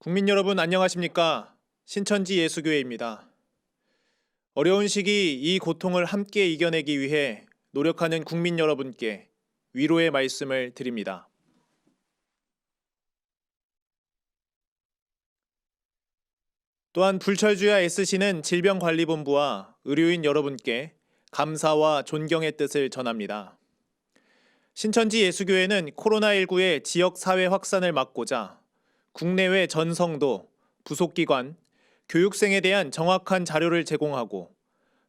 국민 여러분 안녕하십니까? 신천지 예수교회입니다. 어려운 시기 이 고통을 함께 이겨내기 위해 노력하는 국민 여러분께 위로의 말씀을 드립니다. 또한 불철주야 애쓰시는 질병관리본부와 의료인 여러분께 감사와 존경의 뜻을 전합니다. 신천지 예수교회는 코로나19의 지역 사회 확산을 막고자 국내외 전 성도, 부속기관, 교육생에 대한 정확한 자료를 제공하고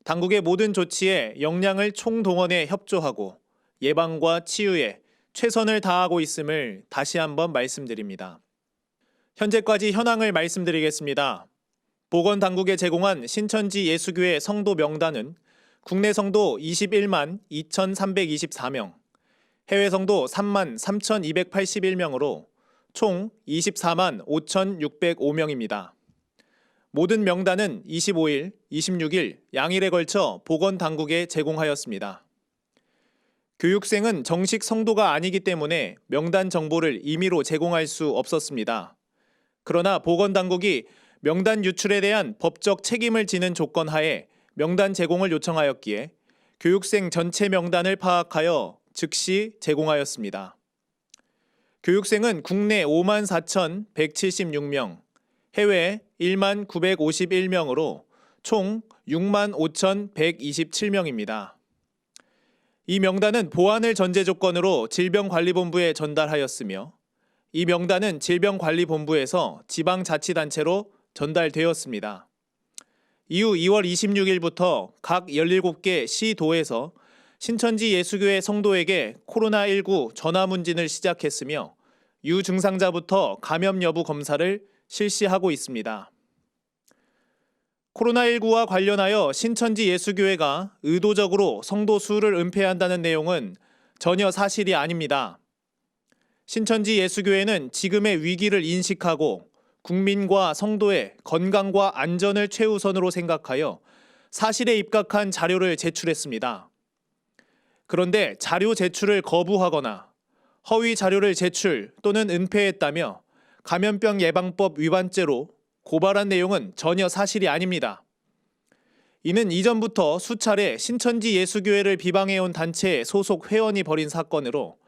당국의 모든 조치에 역량을 총동원해 협조하고 예방과 치유에 최선을 다하고 있음을 다시 한번 말씀드립니다. 현재까지 현황을 말씀드리겠습니다. 보건당국에 제공한 신천지 예수교회 성도 명단은 국내 성도 21만 2,324명, 해외 성도 3만 3,281명으로 총 24만 5,605명입니다. 모든 명단은 25일, 26일 양일에 걸쳐 보건당국에 제공하였습니다. 교육생은 정식 성도가 아니기 때문에 명단 정보를 임의로 제공할 수 없었습니다. 그러나 보건당국이 명단 유출에 대한 법적 책임을 지는 조건 하에 명단 제공을 요청하였기에 교육생 전체 명단을 파악하여 즉시 제공하였습니다. 교육생은 국내 5만 4,176명, 해외 1만 951명으로 총 6만 5,127명입니다. 이 명단은 보안을 전제 조건으로 질병관리본부에 전달하였으며 이 명단은 질병관리본부에서 지방자치단체로 전달되었습니다. 이후 2월 26일부터 각 17개 시도에서 신천지 예수교회 성도에게 코로나19 전화문진을 시작했으며 유증상자부터 감염 여부 검사를 실시하고 있습니다. 코로나19와 관련하여 신천지 예수교회가 의도적으로 성도 수를 은폐한다는 내용은 전혀 사실이 아닙니다. 신천지 예수교회는 지금의 위기를 인식하고 국민과 성도의 건강과 안전을 최우선으로 생각하여 사실에 입각한 자료를 제출했습니다. 그런데 자료 제출을 거부하거나 허위 자료를 제출 또는 은폐했다며 감염병 예방법 위반죄로 고발한 내용은 전혀 사실이 아닙니다. 이는 이전부터 수차례 신천지 예수교회를 비방해온 단체의 소속 회원이 벌인 사건으로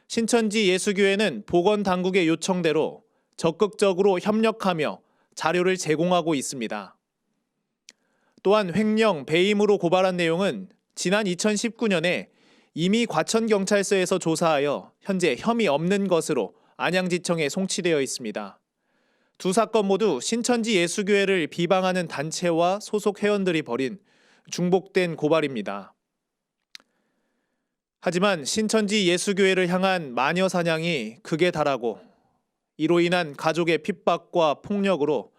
신천지 예수교회는 보건당국의 요청대로 적극적으로 협력하며 자료를 제공하고 있습니다. 또한 횡령, 배임으로 고발한 내용은 지난 2019년에 이미 과천경찰서에서 조사하여 현재 혐의 없는 것으로 안양지청에 송치되어 있습니다. 두 사건 모두 신천지 예수교회를 비방하는 단체와 소속 회원들이 벌인 중복된 고발입니다. 하지만 신천지 예수교회를 향한 마녀 사냥이 극에 달하고 이로 인한 가족의 핍박과 폭력으로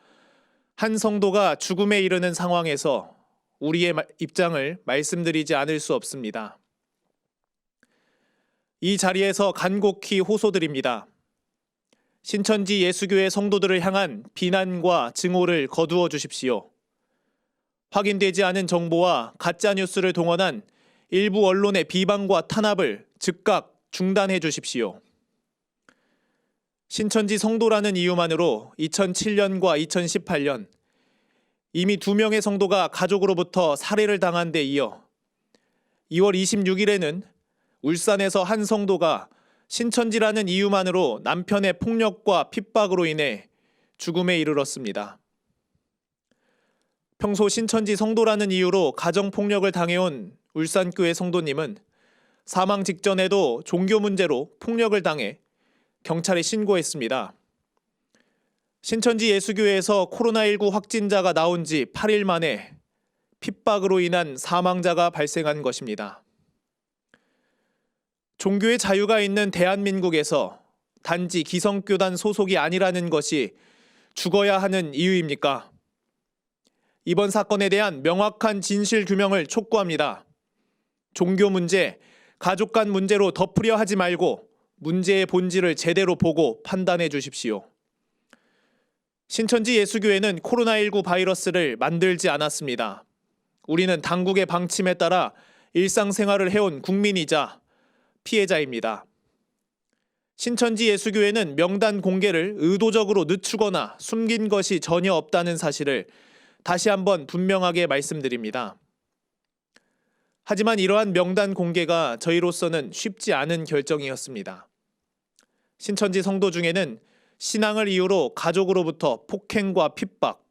한 성도가 죽음에 이르는 상황에서 우리의 입장을 말씀드리지 않을 수 없습니다. 이 자리에서 간곡히 호소드립니다. 신천지 예수교회 성도들을 향한 비난과 증오를 거두어 주십시오. 확인되지 않은 정보와 가짜뉴스를 동원한 일부 언론의 비방과 탄압을 즉각 중단해 주십시오. 신천지 성도라는 이유만으로 2007년과 2018년 이미 2명의 성도가 가족으로부터 살해를 당한 데 이어 2월 26일에는 울산에서 한 성도가 신천지라는 이유만으로 남편의 폭력과 핍박으로 인해 죽음에 이르렀습니다. 평소 신천지 성도라는 이유로 가정폭력을 당해온 울산교회 성도님은 사망 직전에도 종교 문제로 폭력을 당해 경찰에 신고했습니다. 신천지 예수교회에서 코로나19 확진자가 나온 지 8일 만에 핍박으로 인한 사망자가 발생한 것입니다. 종교의 자유가 있는 대한민국에서 단지 기성교단 소속이 아니라는 것이 죽어야 하는 이유입니까? 이번 사건에 대한 명확한 진실 규명을 촉구합니다. 종교 문제, 가족 간 문제로 덮으려 하지 말고 문제의 본질을 제대로 보고 판단해 주십시오. 신천지 예수교회는 코로나19 바이러스를 만들지 않았습니다. 우리는 당국의 방침에 따라 일상생활을 해온 국민이자 피해자입니다. 신천지 예수교회는 명단 공개를 의도적으로 늦추거나 숨긴 것이 전혀 없다는 사실을 다시 한번 분명하게 말씀드립니다. 하지만 이러한 명단 공개가 저희로서는 쉽지 않은 결정이었습니다. 신천지 성도 중에는 신앙을 이유로 가족으로부터 폭행과 핍박,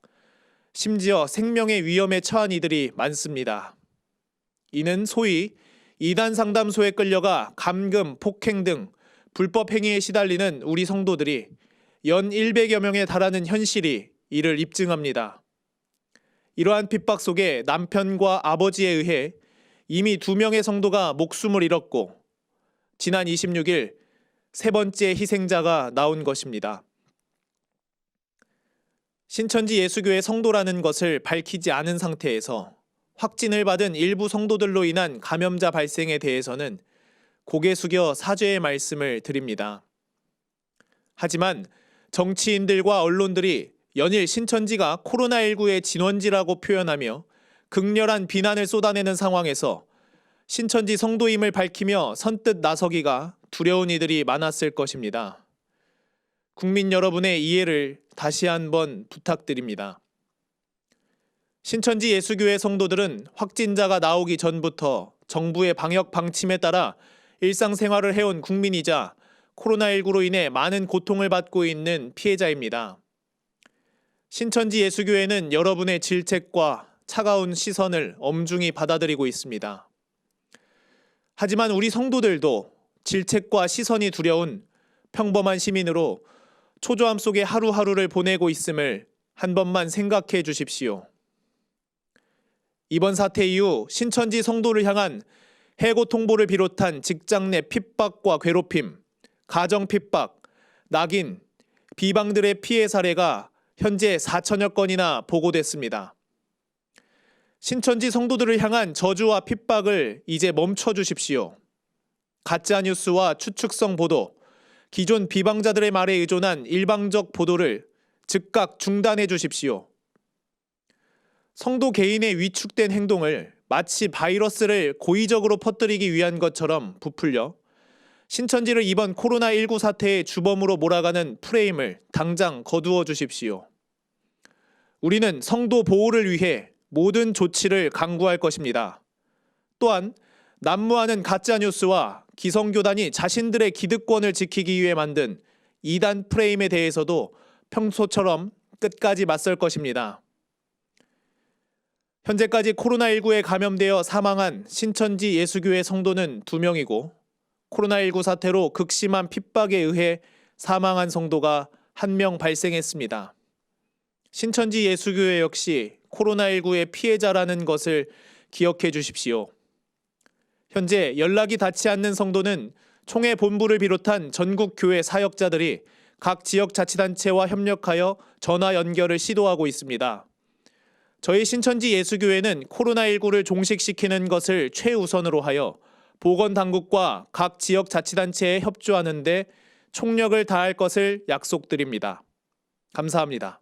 심지어 생명의 위험에 처한 이들이 많습니다. 이는 소위 이단 상담소에 끌려가 감금, 폭행 등 불법 행위에 시달리는 우리 성도들이 연 100여 명에 달하는 현실이 이를 입증합니다. 이러한 핍박 속에 남편과 아버지에 의해 이미 2명의 성도가 목숨을 잃었고 지난 26일 세 번째 희생자가 나온 것입니다. 신천지 예수교회 성도라는 것을 밝히지 않은 상태에서 확진을 받은 일부 성도들로 인한 감염자 발생에 대해서는 고개 숙여 사죄의 말씀을 드립니다. 하지만 정치인들과 언론들이 연일 신천지가 코로나19의 진원지라고 표현하며 극렬한 비난을 쏟아내는 상황에서 신천지 성도임을 밝히며 선뜻 나서기가 두려운 이들이 많았을 것입니다. 국민 여러분의 이해를 다시 한번 부탁드립니다. 신천지 예수교회 성도들은 확진자가 나오기 전부터 정부의 방역 방침에 따라 일상생활을 해온 국민이자 코로나19로 인해 많은 고통을 받고 있는 피해자입니다. 신천지 예수교회는 여러분의 질책과 차가운 시선을 엄중히 받아들이고 있습니다. 하지만 우리 성도들도 질책과 시선이 두려운 평범한 시민으로 초조함 속에 하루하루를 보내고 있음을 한 번만 생각해 주십시오. 이번 사태 이후 신천지 성도를 향한 해고 통보를 비롯한 직장 내 핍박과 괴롭힘, 가정 핍박, 낙인, 비방들의 피해 사례가 현재 4천여 건이나 보고됐습니다. 신천지 성도들을 향한 저주와 핍박을 이제 멈춰 주십시오. 가짜뉴스와 추측성 보도, 기존 비방자들의 말에 의존한 일방적 보도를 즉각 중단해 주십시오. 성도 개인의 위축된 행동을 마치 바이러스를 고의적으로 퍼뜨리기 위한 것처럼 부풀려 신천지를 이번 코로나19 사태의 주범으로 몰아가는 프레임을 당장 거두어 주십시오. 우리는 성도 보호를 위해 모든 조치를 강구할 것입니다. 또한 난무하는 가짜뉴스와 기성교단이 자신들의 기득권을 지키기 위해 만든 이단 프레임에 대해서도 평소처럼 끝까지 맞설 것입니다. 현재까지 코로나19에 감염되어 사망한 신천지 예수교회 성도는 2명이고 코로나19 사태로 극심한 핍박에 의해 사망한 성도가 1명 발생했습니다. 신천지 예수교회 역시 코로나19의 피해자라는 것을 기억해 주십시오. 현재 연락이 닿지 않는 성도는 총회 본부를 비롯한 전국 교회 사역자들이 각 지역자치단체와 협력하여 전화 연결을 시도하고 있습니다. 저희 신천지 예수교회는 코로나19를 종식시키는 것을 최우선으로 하여 보건당국과 각 지역자치단체에 협조하는 데 총력을 다할 것을 약속드립니다. 감사합니다.